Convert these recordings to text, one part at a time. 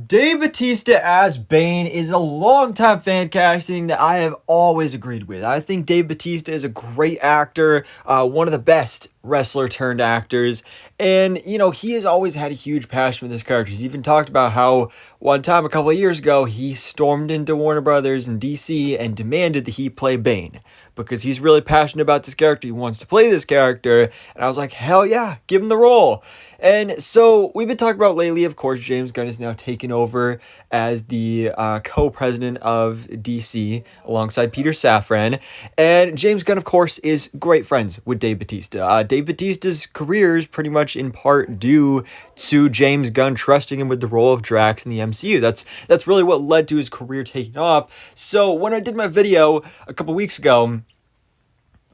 Dave Bautista as Bane is a longtime fan casting that I have always agreed with. I think Dave Bautista is a great actor, one of the best wrestler turned actors, and he has always had a huge passion for this character. He's even talked about how one time a couple of years ago he stormed into Warner Brothers and DC and demanded that he play Bane because he's really passionate about this character. He wants to play this character, and I was like, hell yeah, give him the role. And so we've been talking about lately, of course, James Gunn is now taken over as the co-president of DC alongside Peter Safran. And James Gunn, of course, is great friends with Dave Bautista. Dave Bautista's career is pretty much in part due to James Gunn trusting him with the role of Drax in the MCU. That's really what led to his career taking off. So when I did my video a couple weeks ago,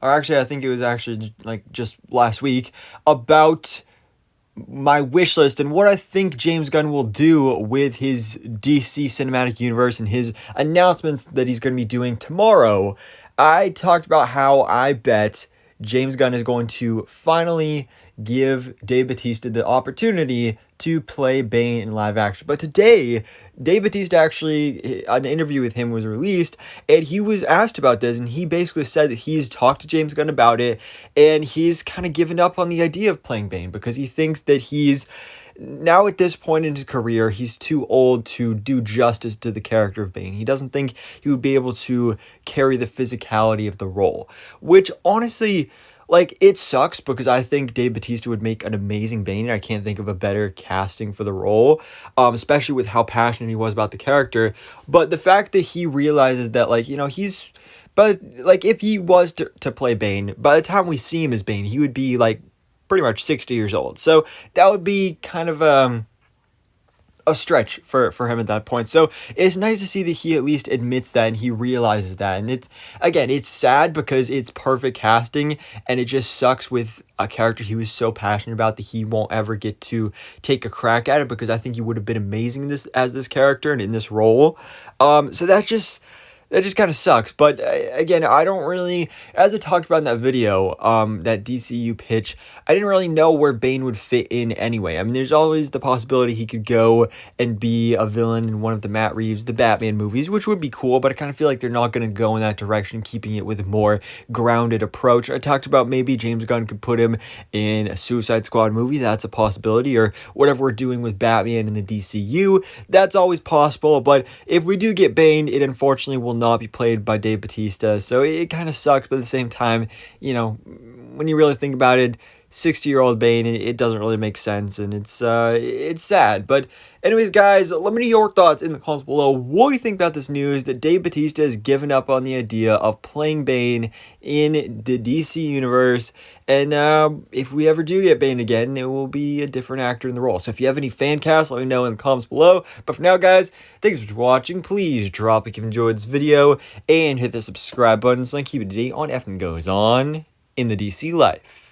or actually I think it was actually like just last week, about my wish list and what I think James Gunn will do with his DC cinematic universe and his announcements that he's going to be doing tomorrow, I talked about how I bet James Gunn is going to finally give Dave Bautista the opportunity to play Bane in live action. But today, Dave Bautista actually, an interview with him was released, and he was asked about this, and he basically said that he's talked to James Gunn about it, and he's kind of given up on the idea of playing Bane because he thinks that he's now at this point in his career, he's too old to do justice to the character of Bane. He doesn't think he would be able to carry the physicality of the role, which honestly, like, it sucks because I think Dave Bautista would make an amazing Bane, and I can't think of a better casting for the role, especially with how passionate he was about the character. But the fact that he realizes that, like, but, like, if he was to play Bane, by the time we see him as Bane, he would be, like, pretty much 60 years old. So that would be kind of a stretch for him at that point. So it's nice to see that he at least admits that and he realizes that. And it's sad because it's perfect casting, and it just sucks with a character he was so passionate about that he won't ever get to take a crack at it, because I think he would have been amazing as this character and in this role. So that just kind of sucks. But again, I don't really, as I talked about in that video, that DCU pitch, I didn't really know where Bane would fit in anyway. I mean, there's always the possibility he could go and be a villain in one of the Matt Reeves, the Batman movies, which would be cool, but I kind of feel like they're not going to go in that direction, keeping it with a more grounded approach. I talked about maybe James Gunn could put him in a Suicide Squad movie. That's a possibility, or whatever we're doing with Batman in the DCU. That's always possible, but if we do get Bane, it unfortunately will not be played by Dave Bautista, so it kind of sucks. But at the same time, when you really think about it, 60-year-old Bane, it doesn't really make sense, and it's sad. But anyways, guys, let me know your thoughts in the comments below. What do you think about this news that Dave Bautista has given up on the idea of playing Bane in the DC universe? And if we ever do get Bane again, it will be a different actor in the role. So if you have any fan casts, let me know in the comments below. But for now, guys, thanks for watching. Please drop a like if you enjoyed this video and hit the subscribe button so I can keep it up to date on everything goes on in the DC life.